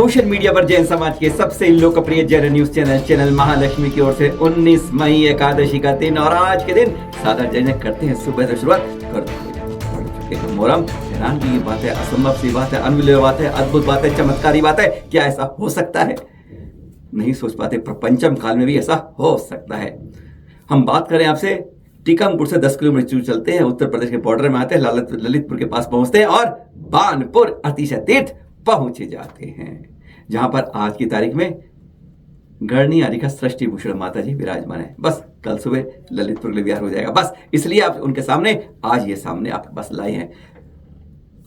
Social media पर जैन समाज के सबसे लोकप्रिय जैन न्यूज चैनल महालक्ष्मी की ओर से 19 मई एकादशी का दिन और आज के दिन सागर जैन करते हैं सुबह से शुरुआत करते हैं मोहर्रम। हैरान की बात है, असंभव सी बात है, अनबिलीवेबल बात है, अद्भुत बात है, चमत्कारी बात है। क्या ऐसा हो सकता है? नहीं सोच पाते, प्रपंचम काल में भी ऐसा हो सकता है। हम बात करें आपसे टीकमगढ़ से 10 किलोमीटर चलते हैं, उत्तर प्रदेश के बॉर्डर में आते हैं, ललितपुर के पास पहुंचते हैं और बानपुर अतिशय तीर्थ पहुंचे जाते हैं, जहां पर आज की तारीख में गढ़नी आदि का सृष्टि भूषण माता जी विराजमान है। बस कल सुबह ललितपुर के लिए विहार हो जाएगा, बस इसलिए आप उनके सामने आज ये सामने आपके पास लाए हैं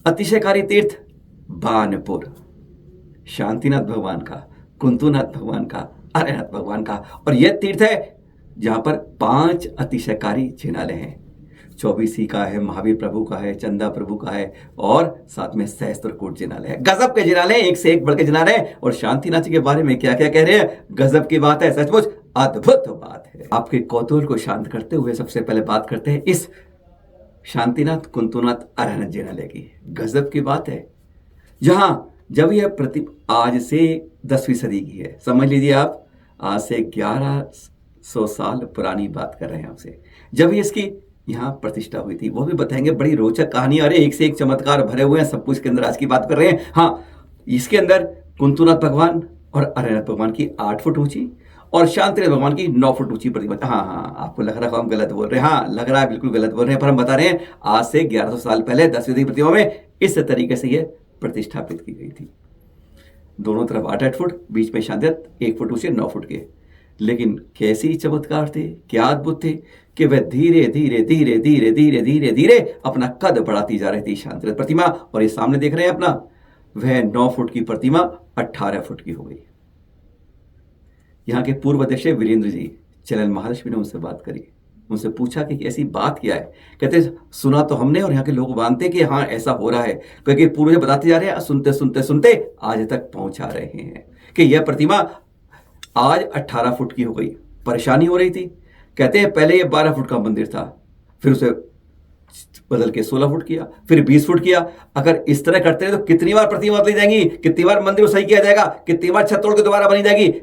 अतिशयकारी तीर्थ बानपुर, शांतिनाथ भगवान का, कुंतुनाथ भगवान का, आर्यनाथ भगवान का। और यह तीर्थ है जहां पर 5 अतिशयकारी जिनालय हैं। 24 का है, महावीर प्रभु का है, चंदा प्रभु का है और साथ में सहस्त्रकूट जिनालय है। गजब के जिनालय, एक से एक बढ़ के जिनालय है। और शांतिनाथ जी के बारे में क्या क्या कह रहे हैं, गजब की बात है, सचमुच अद्भुत बात है। आपके कौतूहल को शांत करते हुए सबसे पहले बात करते हैं इस शांतिनाथ कुंतुनाथ आर्यनाथ जिनालय की। गजब की बात है, जहां जब यह आज से 10वीं सदी की है, समझ लीजिए आप, आज से 1100 साल पुरानी बात कर रहे हैं आपसे, जब इसकी यहाँ प्रतिष्ठा हुई थी। वो भी बताएंगे, बड़ी रोचक कहानी। अरे एक से एक चमत्कार भरे हुए हैं, सब कुछ के अंदर आज की बात कर रहे हैं। हाँ, इसके अंदर कुंतुनाथ भगवान और आर्यनाथ भगवान की 8 फुट ऊंची और शांतिनाथ भगवान की 9 फुट ऊंची प्रतिमा। हाँ, आपको लग रहा है हम गलत बोल रहे हैं। हाँ, लग रहा है बिल्कुल गलत बोल रहे हैं, पर हम बता रहे हैं आज से 1100 साल पहले 10वीं प्रतिमा में इस तरीके से यह प्रतिष्ठापित की गई थी। दोनों तरफ 8-8 फुट, बीच में शांतिनाथ 1 फुट ऊंचे, 9 फुट के। लेकिन कैसी चमत्कार थे, क्या अद्भुत थे कि वह धीरे धीरे धीरे धीरे धीरे धीरे धीरे अपना कद बढ़ाती जा रही थी शांतिनाथ प्रतिमा। और ये सामने देख रहे हैं अपना, वह 9 फुट की प्रतिमा 18 फुट की हो गई। यहाँ के पूर्व अध्यक्ष वीरेंद्र जी, चैनल महालक्ष्मी ने उनसे बात करी, उनसे पूछा कि ऐसी बात क्या है। कहते सुना तो हमने और यहाँ के लोग मानते कि हाँ ऐसा हो रहा है, क्योंकि पूर्वज बताते जा रहे हैं, सुनते सुनते सुनते आज तक पहुंचा रहे हैं कि यह प्रतिमा आज 18 फुट की हो गई। परेशानी हो रही थी। कहते हैं पहले ये 12 फुट का मंदिर था, फिर उसे बदल के 16 फुट किया, फिर 20 फुट किया। अगर इस तरह करते हैं तो कितनी बार प्रतिमा बदली जाएंगी, कितनी बार मंदिर सही किया जाएगा, कितनी बार छत तोड़ के दोबारा बनी जाएगी।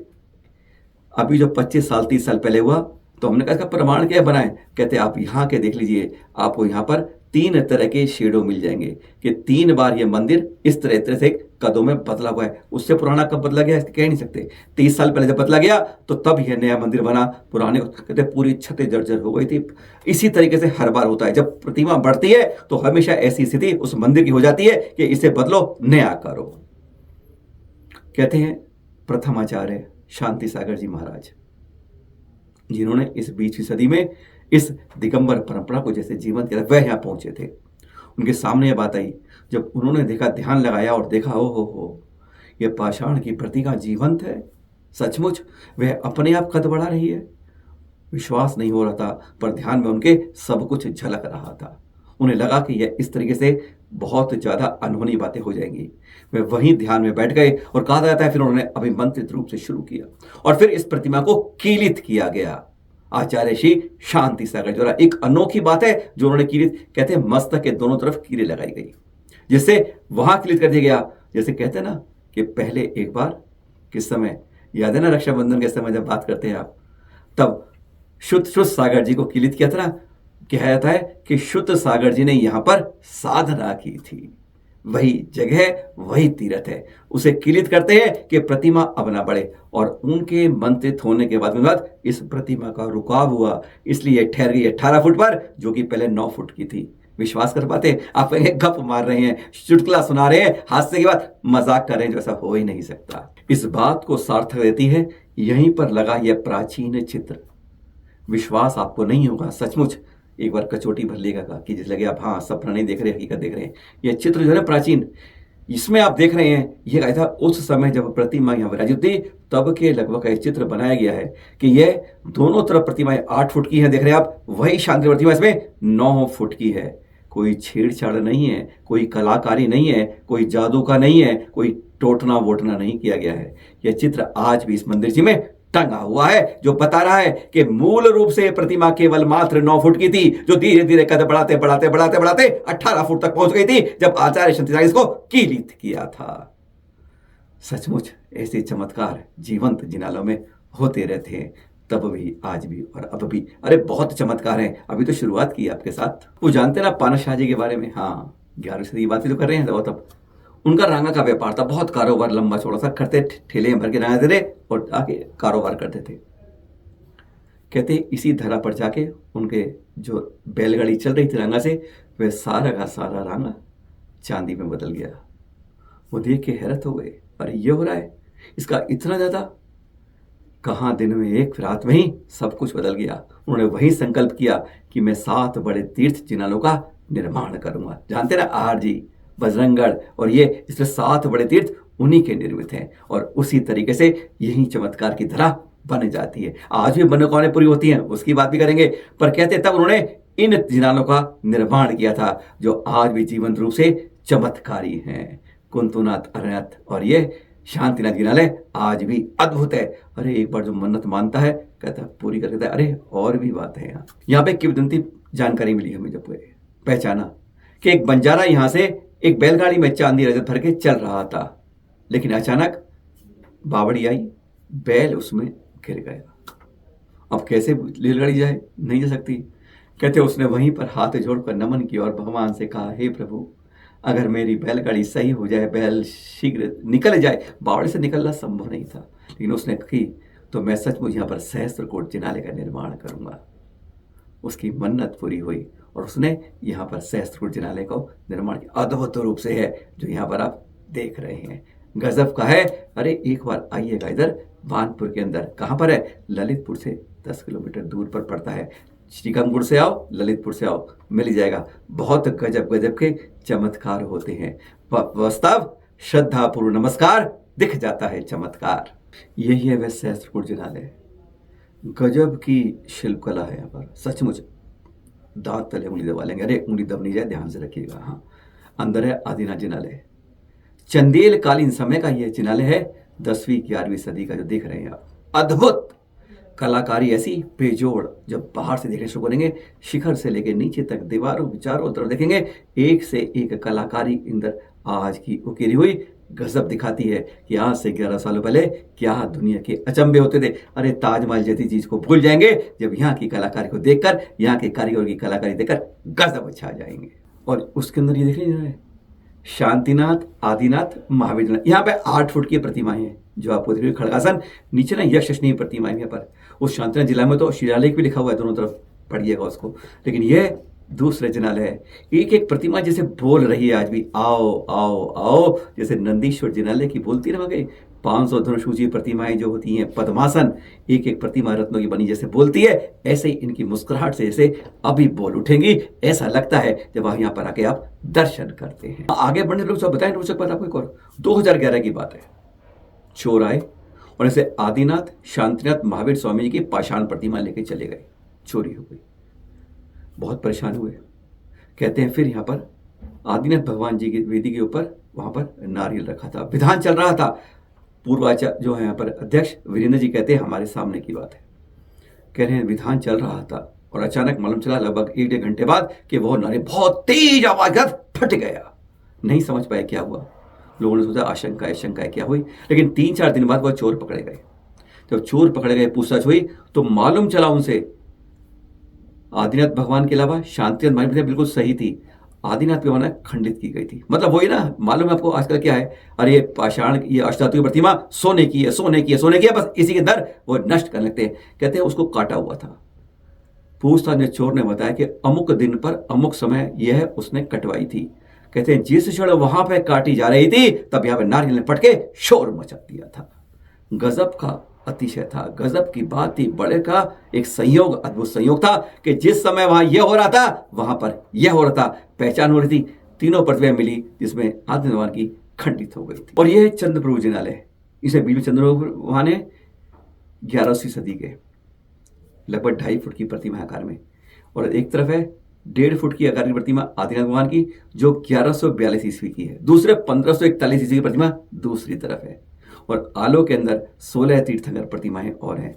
अभी जो 25 साल 30 साल पहले हुआ, तो हमने कहा इसका प्रमाण क्या बनाए। कहते आप यहाँ के देख लीजिए, आपको यहाँ पर 3 तरह के शेडो मिल जाएंगे कि 3 बार ये मंदिर इस तरह से कदों में बदला हुआ है। उससे पुराना कब बदला गया कह नहीं सकते। 30 साल पहले जब बदला गया तो तब यह नया मंदिर बना। पुराने कहते पूरी छतें जर्जर हो गई थी। इसी तरीके से हर बार होता है, जब प्रतिमा बढ़ती है तो हमेशा ऐसी स्थिति उस मंदिर की हो जाती है कि इसे बदलो, नया करो। कहते हैं प्रथम आचार्य शांति सागर जी महाराज, जिन्होंने इस 20वीं सदी में इस दिगंबर परंपरा को जैसे जीवन किया, वह यहाँ पहुंचे थे। उनके सामने यह बात आई, जब उन्होंने देखा, ध्यान लगाया और देखा, हो यह पाषाण की प्रतिमा जीवंत है, सचमुच वह अपने आप कद बढ़ा रही है। विश्वास नहीं हो रहा था, पर ध्यान में उनके सब कुछ झलक रहा था। उन्हें लगा कि यह इस तरीके से बहुत ज्यादा अनहोनी बातें हो जाएंगी। वे वहीं ध्यान में बैठ गए और कहा जाता है फिर उन्होंने अभिमंत्रित रूप से शुरू किया और फिर इस प्रतिमा को कीलित किया गया। आचार्य श्री शांति सागर द्वारा एक अनोखी बात है जो उन्होंने कीलित, कहते हैं मस्तक के दोनों तरफ कीले लगाई गई, जिससे वहां कीलित कर दिया गया। जैसे कहते हैं ना कि पहले एक बार किस समय याद है ना, रक्षाबंधन के समय जब बात करते हैं आप, तब शुद्ध सागर जी को कीलित किया था ना। कहा जाता है कि शुद्ध सागर जी ने यहां पर साधना की थी। वही जगह, वही तीर्थ है, उसे कीलित करते हैं कि प्रतिमा अब ना बढ़े। और उनके मंत्रित होने के बाद इस प्रतिमा का रुकाव हुआ, इसलिए ठहर गई 18 फुट पर, जो कि पहले 9 फुट की थी। विश्वास कर पाते? आप गप मार रहे हैं, चुटकुला सुना रहे हैं, हास्य की बात मजाक कर रहे हैं, जो ऐसा हो ही नहीं सकता। इस बात को सार्थक देती है यहीं पर लगा यह प्राचीन चित्र। विश्वास आपको नहीं होगा, सचमुच एक बार कचोटी भर लेगा कि जिस लगे आप हाँ सपना नहीं देख रहे, हकीकत देख रहे हैं। यह चित्र जो है प्राचीन, इसमें आप देख रहे हैं, यह आया था उस समय जब प्रतिमा यहाँ विराजित थी, तब के लगभग यह चित्र बनाया गया है कि यह दोनों तरफ प्रतिमाएं 8 फुट की है, देख रहे हैं आप। वही शांति प्रतिमा इसमें 9 फुट की है। कोई छेड़छाड़ नहीं है, कोई कलाकारी नहीं है, कोई जादू का नहीं है, कोई टोटना वोटना नहीं किया गया है। यह चित्र आज भी इस मंदिर जी में टंगा हुआ है, जो बता रहा है कि मूल रूप से प्रतिमा केवल मात्र 9 फुट की थी, जो धीरे धीरे कदम बढ़ाते बढ़ाते बढ़ाते बढ़ाते 18 फुट तक पहुंच गई थी, जब आचार्य शांति सागर इसको कीलित किया था। सचमुच ऐसे चमत्कार जीवंत जिनालों में होते रहते हैं, तब भी, आज भी और अब भी। अरे बहुत चमत्कार हैं, अभी तो शुरुआत की आपके साथ। वो जानते ना पाना शाह जी के बारे में? हाँ, 11वीं सदी की बात ही तो कर रहे हैं। वो तब उनका रांगा का व्यापार था, बहुत कारोबार लंबा चौड़ा सा करते, ठेले में भर के रांगा दे रहे और आके कारोबार करते थे। कहते इसी धरा पर जाके उनके जो बैलगाड़ी चल रही थी रांगा से, वह सारा का सारा रांगा चांदी में बदल गया। वो देख के हैरत हो गए, अरे ये हो रहा है, इसका इतना ज्यादा? कहाँ दिन में एक रात में ही सब कुछ बदल गया। उन्होंने वही संकल्प किया कि मैं 7 बड़े तीर्थ जिनालों का निर्माण करूंगा। जानते ना, आहार जी, बजरंगगढ़ और ये, इसमें 7 बड़े तीर्थ उन्हीं के निर्मित हैं। और उसी तरीके से यही चमत्कार की धरा बन जाती है। आज भी मनोकामनाएं पूरी होती हैं, उसकी बात भी करेंगे। पर कहते तब उन्होंने इन जिनालों का निर्माण किया था जो आज भी जीवंत रूप से चमत्कारी हैं। कुंतुनाथ, अरनाथ और ये शांतिनाथ जिनालय आज भी अद्भुत है। अरे एक बार जो मन्नत मानता है, कहता है पूरी कर देता है। अरे और भी बात है यहाँ पे किंवदंती जानकारी मिली हमें, जब पहचाना कि एक बंजारा यहाँ से एक बैलगाड़ी में चांदी रजत भर के चल रहा था, लेकिन अचानक बावड़ी आई, बैल उसमें गिर गया। अब कैसे रेलगाड़ी जाए? नहीं जा सकती। कहते उसने वहीं पर हाथ जोड़कर नमन किया और भगवान से कहा, हे प्रभु, अगर मेरी बैलगाड़ी सही हो जाए, बैल शीघ्र निकल जाए। बावड़ी से निकलना संभव नहीं था, लेकिन उसने कही तो मैं सचमुच यहाँ पर सहस्त्रकोट जिनालय का निर्माण करूंगा। उसकी मन्नत पूरी हुई और उसने यहाँ पर सहस्त्रकोट जिनालय को निर्माण किया। अद्भुत रूप से है जो यहाँ पर आप देख रहे हैं, गजब का है। अरे एक बार आइएगा इधर बानपुर के अंदर। कहाँ पर है? ललितपुर से 10 किलोमीटर दूर पर पड़ता है। श्रीकामपुर से आओ, ललितपुर से आओ, मिल ही जाएगा। बहुत गजब गजब के चमत्कार होते हैं। वास्तव श्रद्धापूर्व नमस्कार, दिख जाता है चमत्कार। यही है वह सहस्त्रकोट जिनालय। गजब की शिल्पकला है यहाँ पर, सचमुच। दांत तले उंगली दबा लेंगे। अरे उंगली दब नहीं जाए, ध्यान से रखिएगा। हाँ, अंदर है आदिनाथ जिनालय। चंदेल कालीन समय का यह जिनालय है, 10वीं 11वीं सदी का जो देख रहे हैं आप। अद्भुत कलाकारी ऐसी बेजोड़। जब बाहर से देखने शुरू करेंगे, शिखर से लेकर नीचे तक दीवारों चारों तरफ देखेंगे, एक से एक कलाकारी इंदर आज की उकेरी हुई गजब दिखाती है कि आज से 11 सालों पहले क्या दुनिया के अचंभे होते थे। अरे ताजमहल जैसी चीज को भूल जाएंगे जब यहाँ की कलाकारी को देखकर, यहाँ के कारीगर की कलाकारी देखकर गजब छा जाएंगे। और उसके अंदर ये देख लीजिए, शांतिनाथ, आदिनाथ, महावीर। यहाँ पे 8 फुट की प्रतिमाएं हैं जो आपको दिख रही है, खड़गासन। नीचे ना यक्षनी प्रतिमाएं यहाँ पर। उस शांतिनाथ जिला में तो शिलालेख भी लिखा हुआ है, दोनों तरफ पढ़िएगा उसको। लेकिन ये दूसरे जिनालय है। एक एक प्रतिमा जैसे बोल रही है आज भी, आओ आओ आओ, जैसे नंदीश्वर जिनालय की बोलती रह गई। 500 धनुषूची प्रतिमाएं जो होती हैं, पद्मासन, एक एक प्रतिमा रत्नों की बनी जैसे बोलती है, ऐसे ही इनकी मुस्कुराहट से जैसे अभी बोल उठेंगी, ऐसा लगता है जब आप यहाँ पर आके आप दर्शन करते हैं। आगे बढ़ने लोग सब बताएं, रोचक बात आपको एक और। 2011 की बात है, चोर आए और ऐसे आदिनाथ, शांतिनाथ, महावीर स्वामी जी की पाषाण प्रतिमा लेके चले गए। चोरी हो गई, बहुत परेशान हुए। कहते हैं फिर यहाँ पर आदिनाथ भगवान जी की वेदी के ऊपर वहां पर नारियल रखा था, विधान चल रहा था। पूर्वाचार्य जो है यहाँ पर अध्यक्ष वीरेंद्र जी कहते हैं हमारे सामने की बात है, कह रहे हैं विधान चल रहा था और अचानक मालूम चला लगभग 1-1.5 घंटे बाद कि वह नारियल बहुत तेज आवाज के साथ फट गया। नहीं समझ पाए क्या हुआ। लोगों ने सोचा आशंका है क्या हुई। लेकिन 3-4 दिन बाद वह चोर पकड़े गए। जब चोर पकड़े गए, पूछताछ हुई तो मालूम चला उनसे आदिनाथ भगवान के अलावा शांतिनाथ महावीर बिल्कुल सही थी, आदिनाथ प्रतिमा खंडित की गई थी। मतलब वही ना, मालूम है आपको आजकल क्या है, अरे ये पाषाण, ये अष्टातु प्रतिमा सोने की है, सोने की है, सोने की है, बस इसी के दर वो नष्ट कर लेते हैं। कहते हैं उसको काटा हुआ था। पूछताछ में चोर ने बताया कि अमुक दिन पर अमुक समय यह उसने कटवाई थी। कहते हैं जिस क्षण वहां पर काटी जा रही थी तब यहाँ पे नारियल ने पटके शोर मचा दिया था। गजब का अतिशय था, गजब की बात थी, बड़े का एक संयोग, अद्भुत संयोग था कि जिस समय वहां यह हो रहा था वहां पर यह हो रहा था। पहचान हो रही थी, तीनों प्रतिमाएं मिली जिसमें आदिनाथ भगवान की खंडित हो गई थी। और यह चंद्रप्रभु जिनालय, इसे बीच में चंद्रप्रभु वहां ने 11वीं सदी के लगभग 2.5 फुट की प्रतिमा आकार में, और एक तरफ है 1.5 फुट की आकार की प्रतिमा आदिनाथ भगवान की जो 1142 ईस्वी की है। दूसरे 1541 ईस्वी की प्रतिमा दूसरी तरफ है। और आलो के अंदर 16 तीर्थंकर प्रतिमाएं और हैं।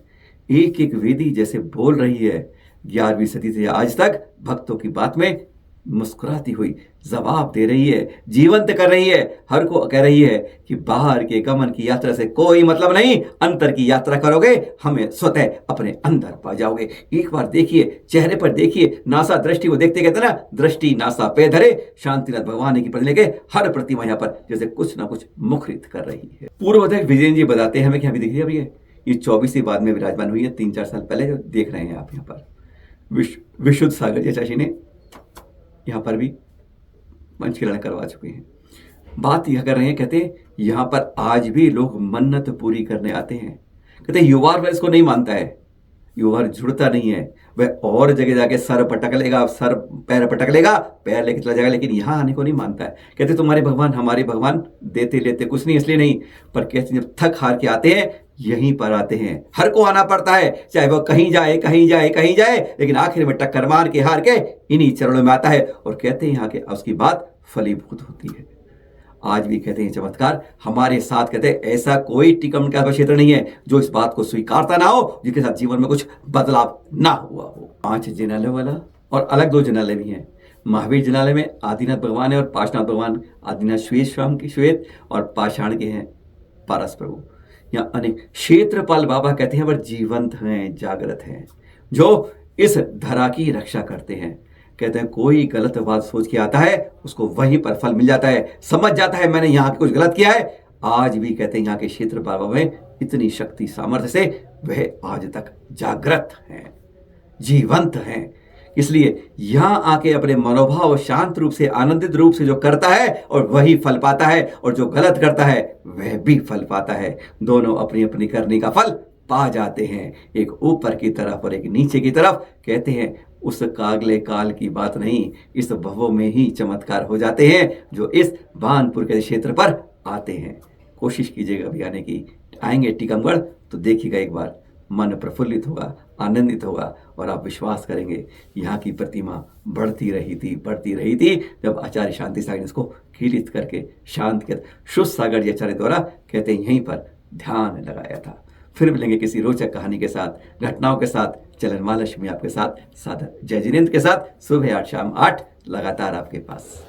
एक एक वेदी जैसे बोल रही है। 11वीं सदी से आज तक भक्तों की बात में मुस्कुराती हुई जवाब दे रही है, जीवंत कर रही है, हर को कह रही है कि बाहर के गमन की यात्रा से कोई मतलब नहीं, अंतर की यात्रा करोगे हमें स्वतः अपने अंदर पा जाओगे। एक बार देखिए, चेहरे पर देखिए, नासा दृष्टि को देखते कहते ना, दृष्टि नासा पे धरे, शांतिनाथ भगवान की प्रतिमा के हर प्रतिमा यहाँ पर जैसे कुछ ना कुछ मुखरित कर रही है। पूर्व अध्यक्ष विजयन जी बताते हैं हमें कि अभी देखिए, अभी ये 24वीं बाद में विराजमान हुई है, 3-4 साल पहले जो देख रहे हैं आप यहाँ पर विशुद्ध सागर जी चाची ने यहाँ पर भी मंच की लड़ाई करवा चुके हैं। बात यह कर रहे हैं, कहते हैं यहाँ पर आज भी लोग मन्नत पूरी करने आते हैं। कहते हैं युवा वर्ग इसको नहीं मानता है, युवा वर्ग जुड़ता नहीं है, वह और जगह जाके सर पटक लेगा, सर पैर पटक लेगा, पैर लेके चला जाएगा, लेकिन यहाँ आने को नहीं मानता है। कहते तुम्हारे भगवान हमारे भगवान देते लेते कुछ नहीं, इसलिए नहीं, पर कहते जब थक हार के आते हैं यहीं पर आते हैं। हर को आना पड़ता है, चाहे वह कहीं जाए कहीं जाए कहीं जाए, लेकिन आखिर में टक्कर मार के हार के इन्हीं चरणों में आता है और कहते हैं यहाँ के उसकी बात फलीभूत होती है। आज भी कहते हैं चमत्कार हमारे साथ, कहते हैं ऐसा कोई टिकम का क्षेत्र नहीं है जो इस बात को स्वीकारता ना हो, जिसके साथ जीवन में कुछ बदलाव ना हुआ हो। 5 जिनालय वाला और अलग 2 जिनालय भी हैं। महावीर जिनालय में आदिनाथ भगवान है और पाशनाथ भगवान, आदिनाथ श्वेत श्याम के श्वेत और पाषाण के हैं पारस प्रभु। यहाँ अनेक क्षेत्रपाल बाबा कहते हैं वह जीवंत हैं, जागृत हैं, जो इस धरा की रक्षा करते हैं। कहते हैं कोई गलत बात सोच के आता है उसको वहीं पर फल मिल जाता है, समझ जाता है मैंने यहाँ कुछ गलत किया है। आज भी कहते हैं यहाँ के क्षेत्रपाल बाबा में इतनी शक्ति सामर्थ्य से वह आज तक जागृत हैं, जीवंत हैं। इसलिए यहाँ आके अपने मनोभाव शांत रूप से, आनंदित रूप से जो करता है और वही फल पाता है, और जो गलत करता है वह भी फल पाता है। दोनों अपनी अपनी करने का फल पा जाते हैं, एक ऊपर की तरफ और एक नीचे की तरफ। कहते हैं उस कागले काल की बात नहीं, इस भवों में ही चमत्कार हो जाते हैं जो इस बानपुर के क्षेत्र पर आते हैं। कोशिश कीजिएगा अभी आने की, आएंगे टीकमगढ़ तो देखिएगा एक बार, मन प्रफुल्लित होगा, आनंदित होगा और आप विश्वास करेंगे यहाँ की प्रतिमा बढ़ती रही थी जब आचार्य शांति सागर ने इसको खिलित करके शांत किया। शुद्ध सागर जी आचार्य द्वारा कहते हैं यहीं पर ध्यान लगाया था। फिर मिलेंगे किसी रोचक कहानी के साथ, घटनाओं के साथ। चलन महालक्ष्मी आपके साथ, साधक जय जिनेंद्र के साथ सुबह 8 शाम 8 लगातार आपके पास।